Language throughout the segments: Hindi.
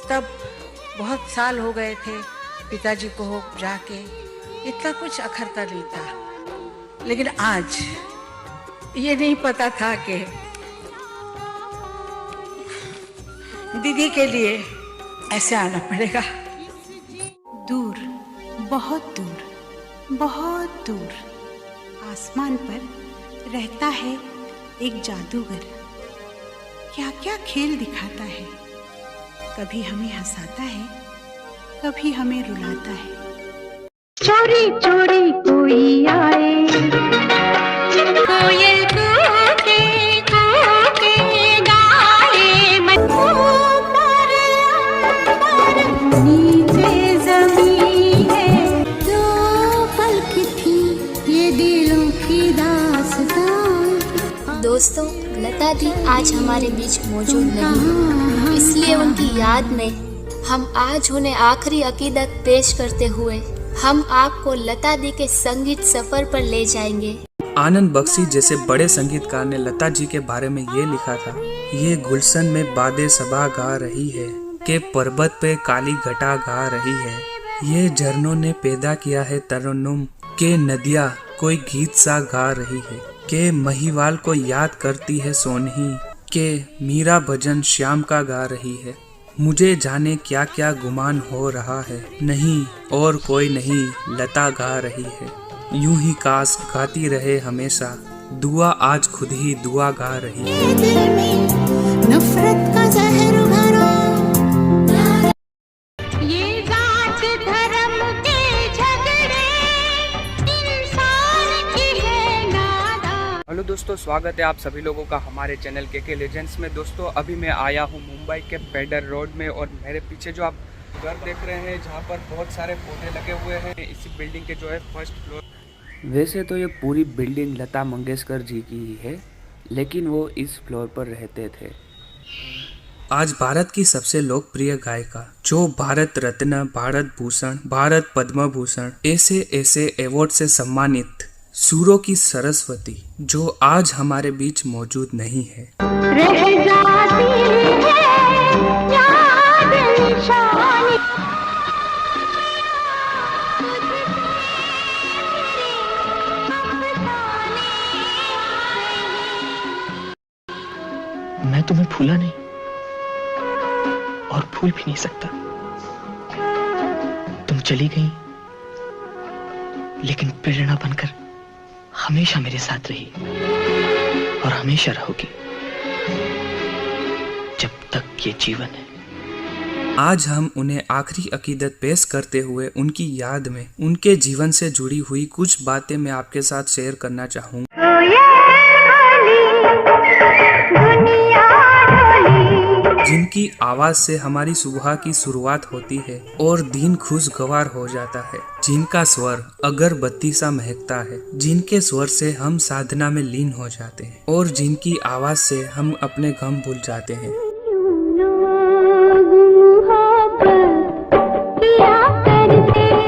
तब बहुत साल हो गए थे पिताजी को जाके, इतना कुछ अखरता नहीं था। लेकिन आज ये नहीं पता था कि दीदी के लिए ऐसे आना पड़ेगा। दूर, बहुत दूर, बहुत दूर आसमान पर रहता है एक जादूगर। क्या क्या खेल दिखाता है, कभी हमें हंसाता है, कभी हमें रुलाता है। चोरी चोरी कोई आए, कोयल कूके कूके गाए, मन ऊपर नीचे ज़मीन है। दो पलक थी ये दिलों की दास्तां। दोस्तों, लता दी आज हमारे बीच मौजूद नहीं, इसलिए उनकी याद में हम आज उन्हें आखिरी अकीदत पेश करते हुए हम आपको लता दी के संगीत सफर पर ले जाएंगे। आनंद बख्शी जैसे बड़े संगीतकार ने लता जी के बारे में ये लिखा था, ये गुलशन में बादे सबा गा रही है, के पर्वत पे काली घटा गा रही है, ये झरनों ने पैदा किया है तरन्नुम, के नदियाँ कोई गीत सा गा रही है, के महिवाल को याद करती है सोनही, के मीरा भजन श्याम का गा रही है। मुझे जाने क्या क्या गुमान हो रहा है, नहीं और कोई नहीं लता गा रही है, यूं ही काश गाती रहे हमेशा, दुआ आज खुद ही दुआ गा रही है। दिल में नफरत का जहर भरा, ये जात धर्म के झगड़े इंसान की है नादान। हेलो दोस्तों, स्वागत है आप सभी लोगों का हमारे चैनल के लेजेंड्स में। दोस्तों, अभी मैं आया हूँ मुंबई के पेडर रोड में और मेरे पीछे जो आप घर देख रहे हैं जहाँ पर बहुत सारे पौधे लगे हुए हैं, इसी बिल्डिंग के जो है फर्स्ट फ्लोर। वैसे तो ये पूरी बिल्डिंग लता मंगेशकर जी की ही है, लेकिन वो इस फ्लोर पर रहते थे। आज भारत की सबसे लोकप्रिय गायिका, जो भारत रत्न, भारत भूषण, भारत पद्म भूषण ऐसे ऐसे अवार्ड से सम्मानित सुरों की सरस्वती, जो आज हमारे बीच मौजूद नहीं है। रह जाती है याद निशानी, मैं तुम्हें भूला नहीं और भूल भी नहीं सकता। तुम चली गई, लेकिन प्रेरणा बनकर हमेशा मेरे साथ रही और हमेशा रहोगी जब तक ये जीवन है। आज हम उन्हें आखिरी अकीदत पेश करते हुए उनकी याद में उनके जीवन से जुड़ी हुई कुछ बातें मैं आपके साथ शेयर करना चाहूँगा। जिनकी आवाज से हमारी सुबह की शुरुआत होती है और दिन खुशगवार हो जाता है, जिनका स्वर अगरबत्ती सा महकता है, जिनके स्वर से हम साधना में लीन हो जाते हैं और जिनकी आवाज से हम अपने गम भूल जाते हैं।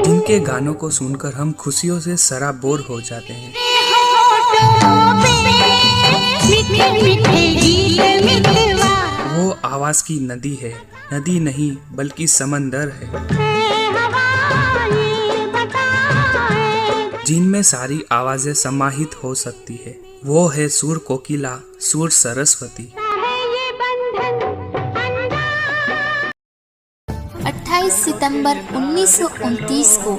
जिनके गानों को सुनकर हम खुशियों से सराबोर हो जाते हैं। वो आवाज की नदी है, नदी नहीं बल्कि समंदर है, जिनमें सारी आवाजें समाहित हो सकती है। वो है सुर कोकिला, सुर सरस्वती। 28 सितंबर 1929 को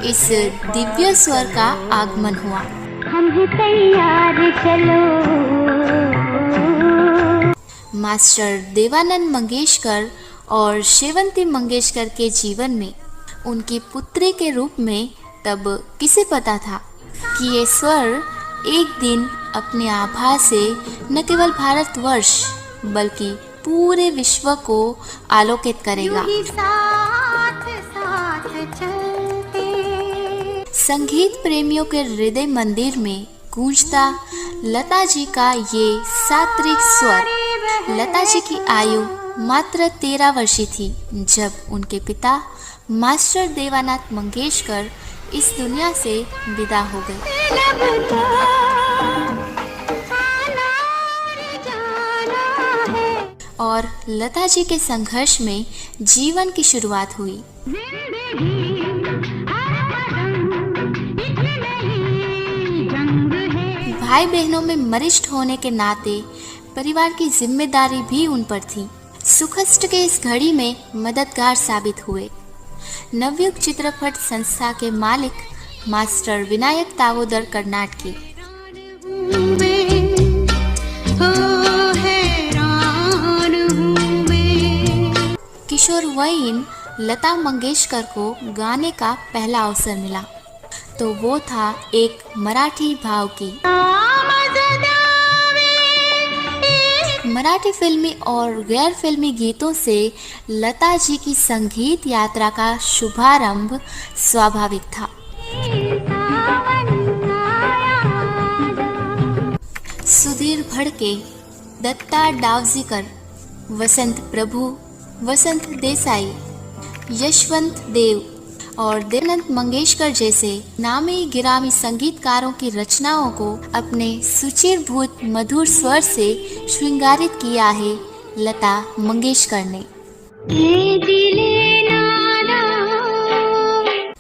इस दिव्य स्वर का आगमन हुआ। हम हैं तैयार चलो। मास्टर देवानंद मंगेशकर और शेवंती मंगेशकर के जीवन में उनकी पुत्री के रूप में तब किसे पता था कि ये स्वर एक दिन अपने आभा से न केवल भारतवर्ष बल्कि पूरे विश्व को आलोकित करेगा। संगीत प्रेमियों के हृदय मंदिर में गूंजता लता जी का ये सात्विक स्वर। लता जी की आयु मात्र 13 वर्ष थी जब उनके पिता मास्टर देवानाथ मंगेशकर इस दुनिया से विदा हो गए। और लता जी के संघर्ष में जीवन की शुरुआत हुई। भाई बहनों में वरिष्ठ होने के नाते परिवार की जिम्मेदारी भी उन पर थी। सुखस्ट के इस घड़ी में मददगार साबित हुए। नवयुग चित्रपट संस्था के मालिक मास्टर विनायक दामोदर कर्नाटकी। किशोरवयीन लता मंगेशकर को गाने का पहला अवसर मिला तो वो था एक मराठी भावगीत। मराठी फिल्मी और गैर फिल्मी गीतों से लता जी की संगीत यात्रा का शुभारंभ स्वाभाविक था। सुधीर फडके, दत्ता डावजीकर, वसंत प्रभु, वसंत देसाई, यशवंत देव और देवानंद मंगेशकर जैसे नामी गिरामी संगीतकारों की रचनाओं को अपने सुचिरभूत मधुर स्वर से श्रृंगारित किया है लता मंगेशकर ने।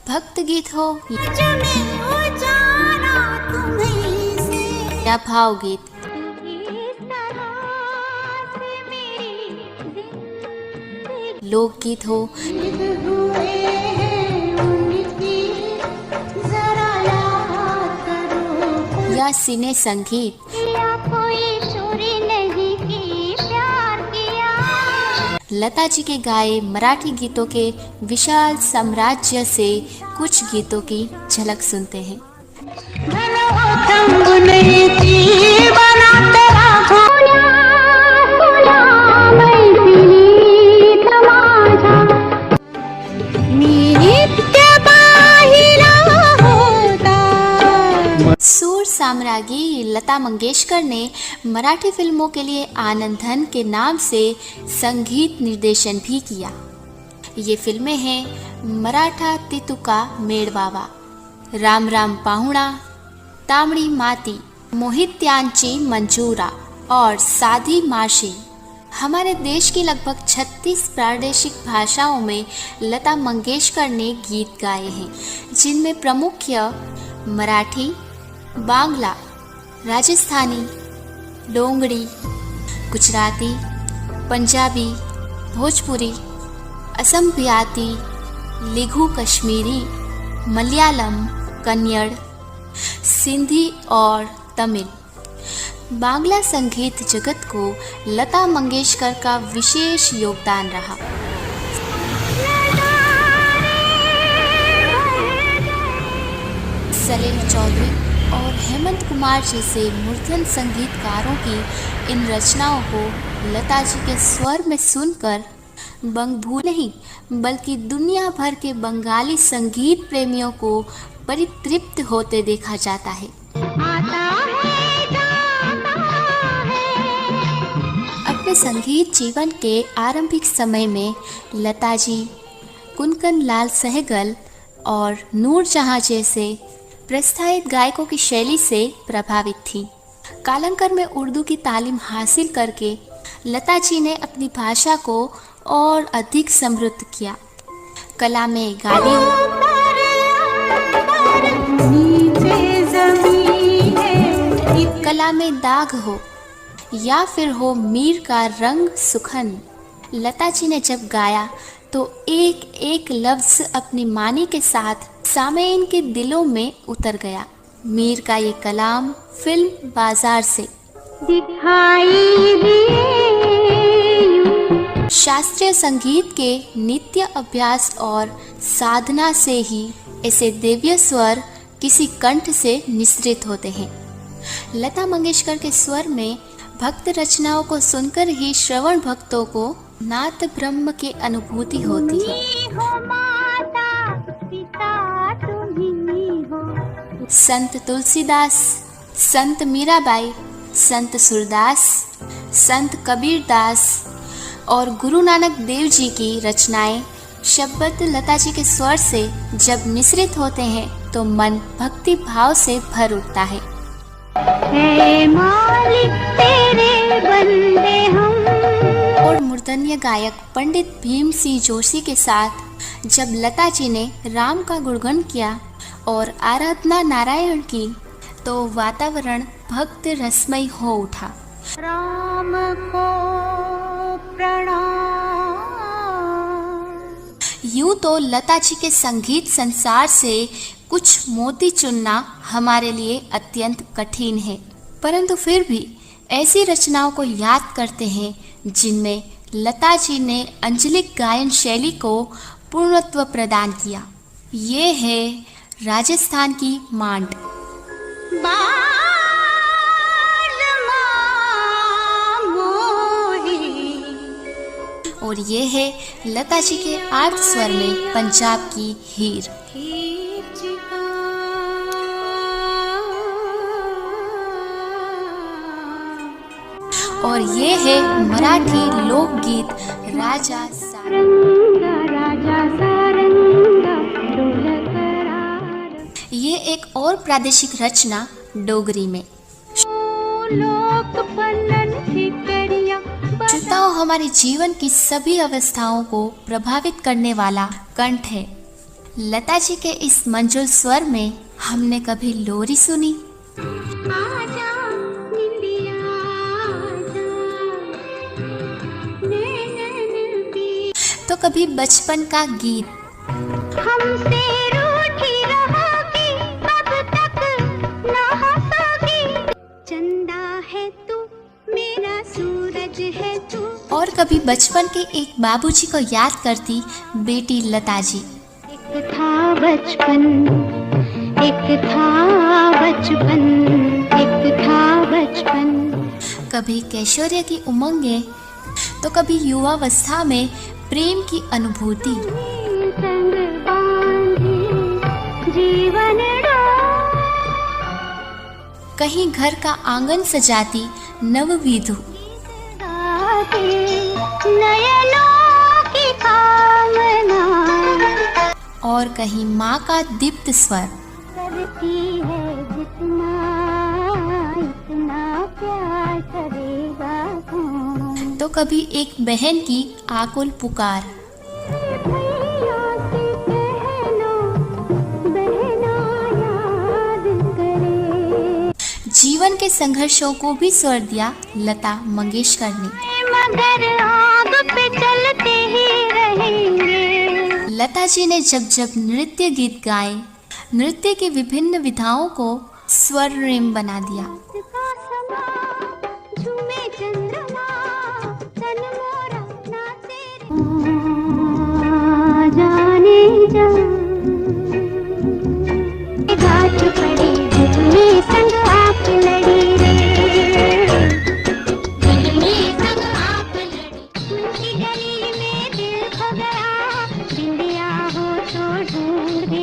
भक्त गीत हो या भावगीत, लोकगीत हो या सिने संगीत, लता जी के गाए मराठी गीतों के विशाल साम्राज्य से कुछ गीतों की झलक सुनते हैं। सूर साम्राज्ञी लता मंगेशकर ने मराठी फिल्मों के लिए आनंद धन के नाम से संगीत निर्देशन भी किया। ये फिल्में हैं मराठा तितुका मेळवावा, राम राम पाहुणा, तांबडी माती, मोहित्यांची मंजूरा और साधी माशी। हमारे देश की लगभग 36 प्रादेशिक भाषाओं में लता मंगेशकर ने गीत गाए हैं, जिनमें प्रमुख मराठी, बांग्ला, राजस्थानी, डोंगरी, गुजराती, पंजाबी, भोजपुरी, असम बियाती, लिघु कश्मीरी, मलयालम, कन्नड़, सिंधी और तमिल। बांग्ला संगीत जगत को लता मंगेशकर का विशेष योगदान रहा। सलील चौधरी और हेमंत कुमार जैसे मूर्धन संगीतकारों की इन रचनाओं को लता जी के स्वर में सुनकर बंगभू नहीं बल्कि दुनिया भर के बंगाली संगीत प्रेमियों को परितृप्त होते देखा जाता है। अपने संगीत जीवन के आरंभिक समय में लता जी कुनकन लाल सहगल और नूरजहां जैसे प्रस्थायित गायकों की शैली से प्रभावित थी। कालंकर में उर्दू की तालीम हासिल करके लता जी ने अपनी भाषा को और अधिक समृद्ध किया। कला में गालियों, कला में दाग हो या फिर हो मीर का रंग सुखन, लता जी ने जब गाया तो एक एक लफ्ज अपनी मानी के साथ सामेईन के दिलों में उतर गया। मीर का ये कलाम फिल्म बाजार से दिखाई दिए। शास्त्रीय संगीत के नित्य अभ्यास और साधना से ही ऐसे दिव्य स्वर किसी कंठ से निसृत होते हैं। लता मंगेशकर के स्वर में भक्त रचनाओं को सुनकर ही श्रवण भक्तों को नाथ ब्रह्म की अनुभूति होती है। संत तुलसीदास, संत मीराबाई, संत सूरदास, संत कबीरदास और गुरु नानक देव जी की रचनाएं शब्द लता जी के स्वर से जब निसृत होते हैं तो मन भक्ति भाव से भर उठता है। हे मालिक तेरे बंदे हम, और मूर्धन्य गायक पंडित भीम सिंह जोशी के साथ जब लता जी ने राम का गुणगान किया और आराधना नारायण की तो वातावरण भक्त रसमय हो उठा। राम को प्रणाम। यूं तो लता जी के संगीत संसार से कुछ मोती चुनना हमारे लिए अत्यंत कठिन है, परंतु फिर भी ऐसी रचनाओं को याद करते हैं जिनमें लता जी ने अंजलिक गायन शैली को पूर्णत्व प्रदान किया। ये है राजस्थान की मांड। और ये है लता जी के आर्ट स्वर में पंजाब की हीर। और ये है मराठी लोकगीत राजा सारंगा। ये एक और प्रादेशिक रचना डोगरी में। श्रोताओं, हमारे जीवन की सभी अवस्थाओं को प्रभावित करने वाला कंठ है। लता जी के इस मंजुल स्वर में हमने कभी लोरी सुनी, तो कभी बचपन का गीत, हमसे रूठी रहोगी कब तक ना हंसोगी, चंदा है तू मेरा सूरज है तू। और कभी बचपन के एक बाबूजी को याद करती बेटी लता जी। एक था बचपन, एक था बचपन, एक था बचपन। कभी कैशोर्य की उमंगें तो कभी युवावस्था में प्रेम की अनुभूति। संग बांधी जीवन कहीं घर का आंगन सजाती नवविधु, नयनों की कामना और कहीं माँ का दीप्त स्वर। करती है जितना इतना प्यार करेगा कौन। तो कभी एक बहन की आकुल पुकार। भैया से कह लो बहना याद करे। जीवन के संघर्षों को भी स्वर दिया लता मंगेशकर ने। मगर आग पे चलते ही रहेंगे। लता जी ने जब जब नृत्य गीत गाए, नृत्य की विभिन्न विधाओं को स्वर्णिम बना दिया। का समा झूमे चंद्रमा तन मोरा नाचे रे। जाने जा घाट पड़ी दिल में संग आप लड़ी रे। दिल में संग आप लड़ी। उनकी गली में दिल खो गया, बिंदिया हो तो ढूंढ भी।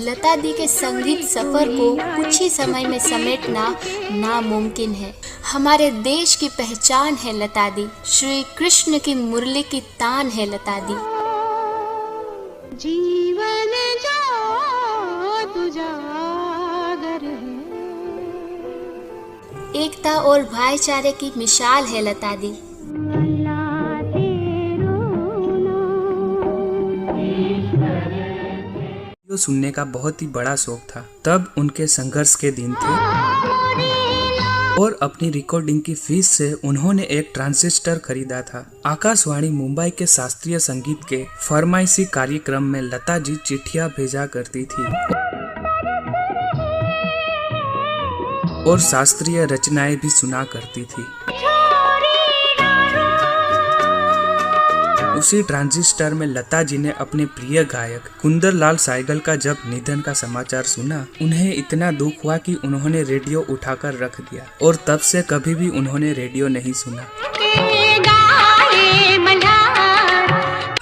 लता दी के संगीत सफर को कुछ ही समय में समेटना नामुमकिन है। हमारे देश की पहचान है लता दी, श्री कृष्ण की मुरली की तान है लता दी। जीवन जो तुजागर है। एकता और भाईचारे की मिसाल है लता दी। अल्लाह तेरो जो सुनने का बहुत ही बड़ा शौक था। तब उनके संघर्ष के दिन थे और अपनी रिकॉर्डिंग की फीस से उन्होंने एक ट्रांजिस्टर खरीदा था। आकाशवाणी मुंबई के शास्त्रीय संगीत के फरमाइशी कार्यक्रम में लता जी चिट्ठियां भेजा करती थी और शास्त्रीय रचनाएं भी सुना करती थी। उसी ट्रांजिस्टर में लता जी ने अपने प्रिय गायक कुंदरलाल साइगल का जब निधन का समाचार सुना, उन्हें इतना दुख हुआ कि उन्होंने रेडियो उठाकर रख दिया और तब से कभी भी उन्होंने रेडियो नहीं सुना।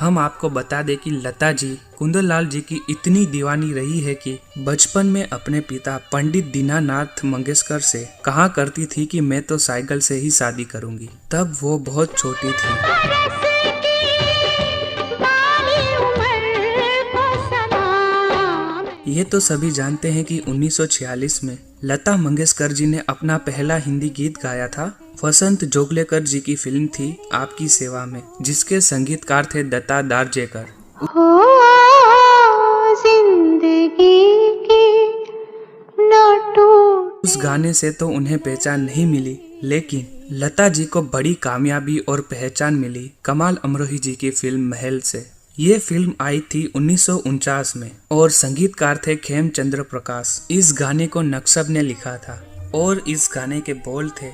हम आपको बता दें कि लता जी कुंदरलाल जी की इतनी दीवानी रही है कि बचपन में अपने पिता पंडित दीनानाथ मंगेशकर से कहा करती थी कि मैं तो साइगल से ही शादी करूंगी। तब वो बहुत छोटी थी। ये तो सभी जानते हैं कि 1946 में लता मंगेशकर जी ने अपना पहला हिंदी गीत गाया था वसंत जोगलेकर जी की फिल्म थी आपकी सेवा में, जिसके संगीतकार थे दत्ता दारजेकर। हो जिंदगी की न टूटे। उस गाने से तो उन्हें पहचान नहीं मिली, लेकिन लता जी को बड़ी कामयाबी और पहचान मिली कमाल अमरोही जी की फिल्म महल से। ये फिल्म आई थी 1949 में और संगीतकार थे खेमचंद्र प्रकाश। इस गाने को नक्शब ने लिखा था और इस गाने के बोल थे,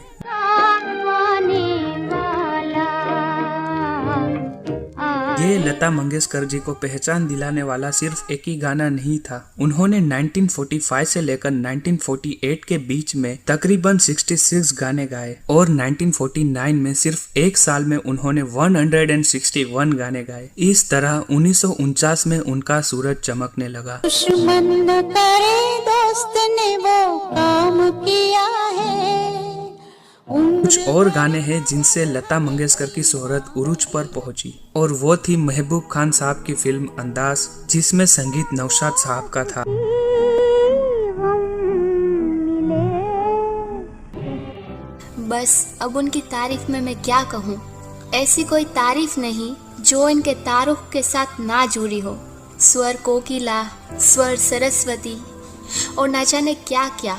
ये लता मंगेशकर जी को पहचान दिलाने वाला सिर्फ एक ही गाना नहीं था। उन्होंने 1945 से लेकर 1948 के बीच में तकरीबन 66 गाने गाए और 1949 में सिर्फ एक साल में उन्होंने 161 गाने गाए। इस तरह 1949 में उनका सूरज चमकने लगा। दुश्मन न करे दोस्त ने वो काम किया है। कुछ और गाने हैं जिनसे लता मंगेशकर की शोहरत उरूज पर पहुंची और वो थी महबूब खान साहब की फिल्म अंदाज, जिसमें संगीत नौशाद साहब का था। बस अब उनकी तारीफ में मैं क्या कहूँ। ऐसी कोई तारीफ नहीं जो इनके तारुफ के साथ ना जुड़ी हो। स्वर कोकिला, स्वर सरस्वती और न जाने क्या क्या,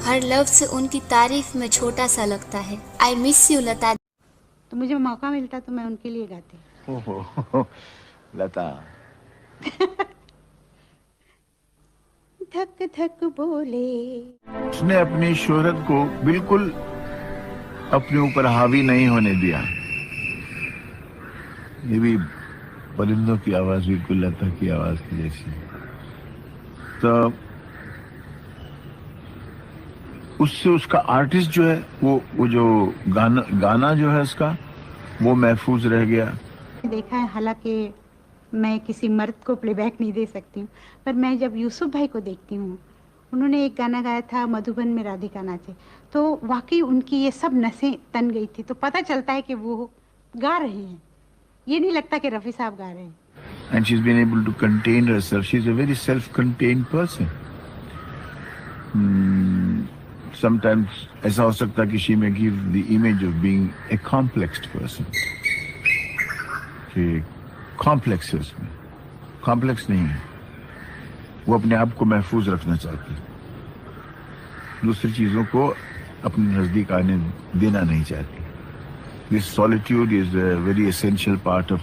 हर लफ्ज उनकी तारीफ में छोटा सा लगता है। आई मिस यू लता। तो मुझे मौका मिलता तो मैं उनके लिए गाती। ओहो, लता। धक धक बोले। उसने अपनी शोहरत को बिल्कुल अपने ऊपर हावी नहीं होने दिया। ये भी परिंदों की आवाज बिल्कुल लता की आवाज की जैसी। तो उससे उसका आर्टिस्ट जो है वो जो गाना जो है उसका वो महफूज रह गया। देखा है, हालांकि मैं किसी मर्द को प्लेबैक नहीं दे सकती हूँ, पर मैं जब यूसुफ भाई को देखती हूँ, उन्होंने एक गाना गाया था मधुबन में राधिका नाचे, तो वाकई उनकी ये सब नसें तन गई थी। तो पता चलता है कि वो गा रहे हैं, ये नहीं लगता कि रफ़ी साहब गा रहे हैं। And she's been able to contain herself. She's a very self-contained person. Sometimes ऐसा हो सकता है कि she may give the image of being a complexed person. कि complex है उसमें, complex नहीं है। वो अपने आप को महफूज रखना चाहती है, दूसरी चीजों को अपने नजदीक आने देना नहीं चाहती। This solitude is a very essential part of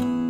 है।